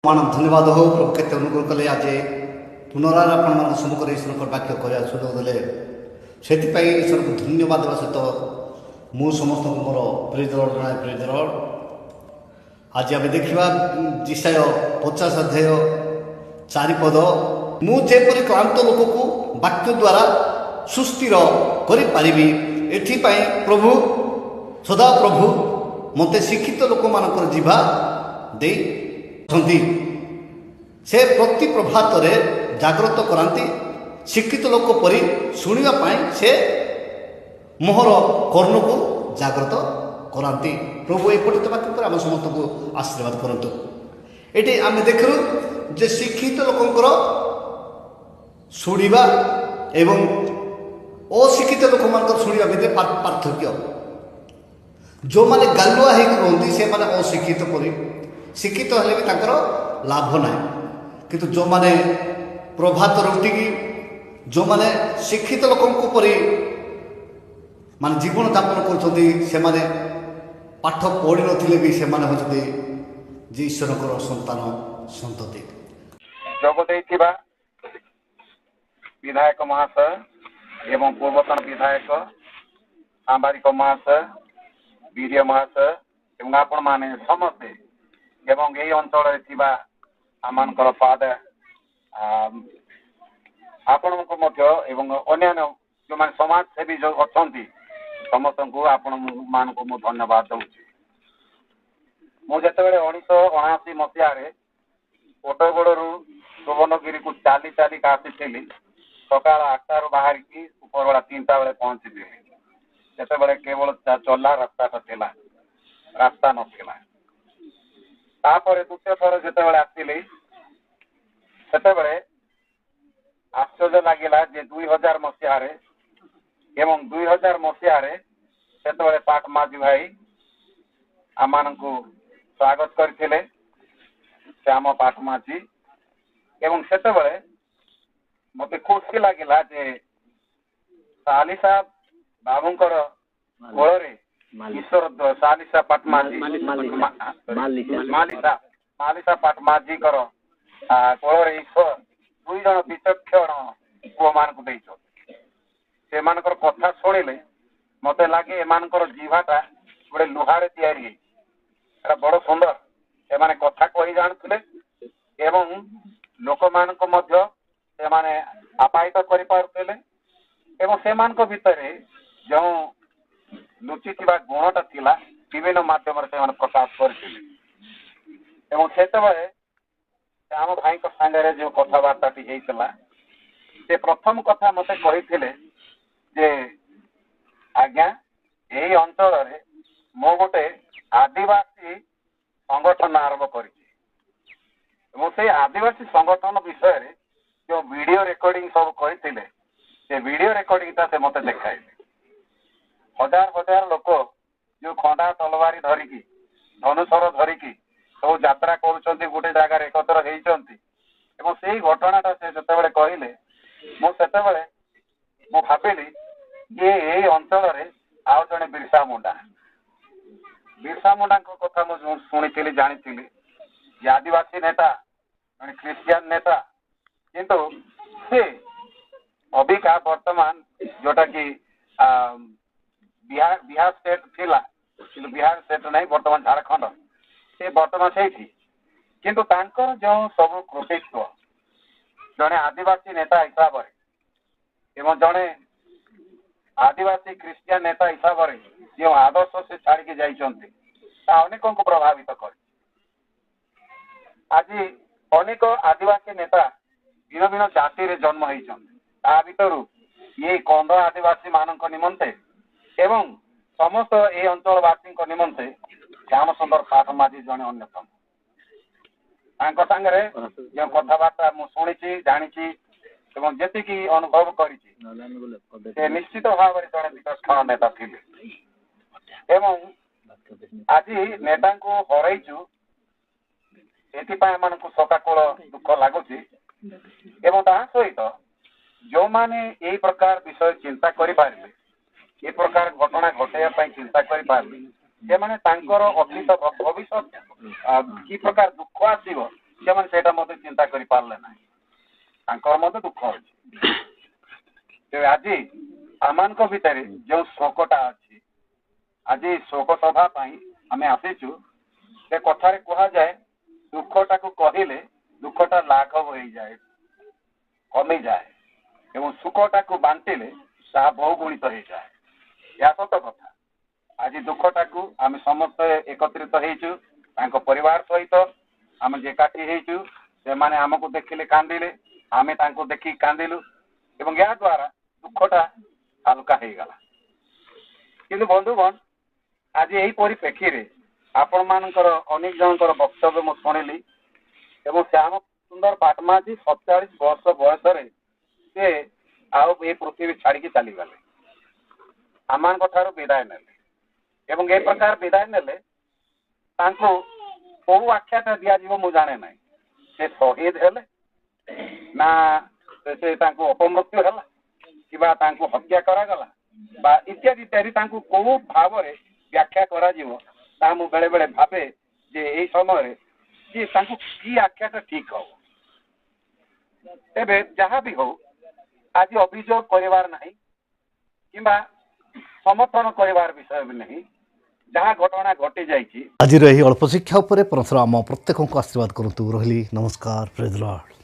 मान धन्यवाद हो प्रभु के अनुग्रह कले आज पुनराय आपण सम्मुखें ईश्वर वाक्य कह सुযোগ देले से ईश्वर को धन्यवाद देवा सहित मु समस्त मोर प्रिय दल जन प्रिय दल आज आम देखा जिसाय 50 अध्याय 4 पद मुझेपरी क्लांत लोक को वाक्य द्वारा सुस्थिर करि एथिपाई प्रभु सदा प्रभु मते शिक्षित लोक मानकर जीवा दे से प्रति प्रभात जागृत कराती शिक्षित लोक परी शुणा से मोहर कर्ण को जागृत कराती प्रभु ये पठित वाक्य आम समस्त को आशीर्वाद करतु। ये आम देखु जे शिक्षित लोकंर शुणा एवं अशिक्षित लोक मान शुणा भितर पार्थक्य जो मैंने गालुआ होती से मैंने अशिक्षित परी शिक्षित हेले भी ताकर लाभ ना किंतु जो माने प्रभात उठिकी जो माने शिक्षित लोक परी माने जीवन यापन कर पाठ पढ़ी नथिले भी से माने होते जे ईश्वर संतान संतति जोग देथिबा विधायक महाशय एवं पूर्वतन विधायक सांबारिक महाशय वीर महाशय एवं आपण माने समस्ते एवं यही अंचल आमर पाद आपण एवं अन्य जो मान समाज सेवी जो अच्छा समस्त को आपण मान को धन्यवाद दूसरी। मुझे 1979 मसीह कोटगड़ सुवर्णगिरी को चाली चाली आसी सका 8 बाहर की उपरबेला 3टा बेले पहुंची से केवल चला रास्ता रास्ता नाला तापर द्वितीय थर जो आसली से आश्चर्य लगिला 2000 मसीह एवं 2000 मसीह से पाठ माझी भाई आम को स्वागत करते श्याम पाठ माझी एवं से मत खुशी लगिला जे सालिसा बाबूंकर कोल ईश्वर सालिसा पाठ माझी मालिसा पाठ माझी कोल ईश्वर 2 जन विचक्षण पुओ मान को से कथा शुणिले मत लगे एमानकर जीवाटा गोटे लुहार तैयारी बड़ सुंदर एमाने कथा कही जानते एवं लोक मान आपाहित कर पारुले एवं से भितर जो लुचि गुणटा थिला विभिन्न माध्यम से प्रकाश करते आम भाई सांगे जो कथबार्ता से प्रथम कथा मत कही जे आज्ञा यही अंचल मो गोटे आदिवासी संगठन आरंभ कर आदिवासी संगठन विषय जो वीडियो रेकर्डिंग सब करते से वीडियो रेकर्डिंग से मत देखा हजार हजार लोक जो खंडा तलवारी धरिकी धनुषर धरिकी सब यात्रा कर गोटे जगार एकत्र होती घटनाटा से जो कहले मुझे भाविली ये अंचल आउ जड़े बिरसा मुंडा कथा मुझे शुणी जानी आदिवासी नेता जड़े ख्रीस्टियान नेता किंतु से अबिका वर्तमान जोटा कि बिहार स्टेट थिला बिहार स्टेट नहीं वर्तमान झारखंड से वर्तमान से किंतु तांकर जो सब कृतित्व जड़े आदिवासी नेता हिसाब से एवं जड़े आदिवासी ख्रीस्टियान नेता हिसाब से जो आदर्श से छाड़ी जाइए अनेक को प्रभावित कर आज अनेक आदिवासी नेता भिन्न भिन्न जाति रे जन्म होती ये कंद आदिवासी मान निमंते एवं समस्त ये अंचलवासी निमंते श्याम सुंदर पाठ माझी जड़े अन्यतम सांगे जो कथबार्ता मुझे जानी जी अनुभव कर निश्चित भाव में जड़े विचक्षण नेता थे एवं आज नेता को हरईचु से सकाकूल दुख लगुच सहित जो माने यही प्रकार विषय चिंता करें ये प्रकार घटना घटाई चिंता करें से अतीत भविष्य कि प्रकार दुख आसो ସେମାନେ ସେଇଟା ମଧ୍ୟ ଚିନ୍ତା କରିପାରିଲେ ନାହିଁ। ତାଙ୍କର ମଧ୍ୟ ଦୁଃଖ ଅଛି। ତେବେ ଆଜି ଆମମାନଙ୍କ ଭିତରେ ଯେଉଁ ଶୋକଟା ଅଛି, ଆଜି ଶୋକ ସଭା ପାଇଁ ଆମେ ଆସିଛୁ। ସେ କଥାରେ କୁହାଯାଏ ଦୁଃଖଟାକୁ କହିଲେ ଦୁଃଖଟା ଲାଘବ ହେଇଯାଏ, କମିଯାଏ ଏବଂ ସୁଖଟାକୁ ବାଣ୍ଟିଲେ ତାହା ବହୁଗୁଣିତ ହେଇଯାଏ। ଏହା ସତ କଥା। ଆଜି ଦୁଃଖଟାକୁ ଆମେ ସମସ୍ତେ ଏକତ୍ରିତ ହେଇଛୁ, ତାଙ୍କ ପରିବାର ସହିତ ଆମେ ଯେ ଏକାଠି ହେଇଛୁ। ସେମାନେ ଆମକୁ ଦେଖିଲେ କାନ୍ଦିଲେ, ଆମେ ତାଙ୍କୁ ଦେଖିକି କାନ୍ଦିଲୁ ଏବଂ ଏହା ଦ୍ୱାରା ଦୁଃଖଟା ହାଲକା ହେଇଗଲା। କିନ୍ତୁ ବନ୍ଧୁଗଣ, ଆଜି ଏହି ପରିପ୍ରେକ୍ଷୀରେ ଆପଣମାନଙ୍କର ଅନେକ ଜଣଙ୍କର ବକ୍ତବ୍ୟ ମୁଁ ଶୁଣିଲି ଏବଂ ଶ୍ୟାମ ସୁନ୍ଦର ପାଟମାଜୀ 47 ବର୍ଷ ବୟସରେ ସେ ଆଉ ଏ ପୃଥିବୀ ଛାଡ଼ିକି ଚାଲିଗଲେ, ଆମମାନଙ୍କ ଠାରୁ ବିଦାୟ ନେଲେ ଏବଂ ଏ ପ୍ରକାର ବିଦାୟ ନେଲେ ତାଙ୍କୁ କୋଉ ଆଖ୍ୟାଟା ଦିଆଯିବ ମୁଁ ଜାଣେ ନାହିଁ। ସେ ଶହୀଦ ହେଲେ ନା ସେ ତାଙ୍କୁ ଅପମୃତ୍ୟୁ ହେଲା କିମ୍ବା ତାଙ୍କୁ ହତ୍ୟା କରାଗଲା ବା ଇତ୍ୟାଦି ଇତ୍ୟାଦି ତାଙ୍କୁ କୋଉ ଭାବରେ ବ୍ୟାଖ୍ୟା କରାଯିବ ତାହା ମୁଁ ବେଳେ ବେଳେ ଭାବେ ଯେ ଏହି ସମୟରେ କି ତାଙ୍କୁ କି ଆଖ୍ୟାଟା ଠିକ ହବ। ତେବେ ଯାହା ବି ହଉ, ଆଜି ଅଭିଯୋଗ କରିବାର ନାହିଁ କିମ୍ବା ସମର୍ଥନ କରିବାର ବିଷୟ ବି ନାହିଁ। ଯାହା ଘଟଣା ଘଟି ଯାଇଛି ଆଜିର ଏହି ଅଳ୍ପ ଶିକ୍ଷା ଉପରେ ପରସ୍ପର ଆମ ପ୍ରତ୍ୟେକଙ୍କୁ ଆଶୀର୍ବାଦ କରନ୍ତୁ। ରହିଲି, ନମସ୍କାର, ପ୍ରେଜ୍ ଦ ଲର୍ଡ।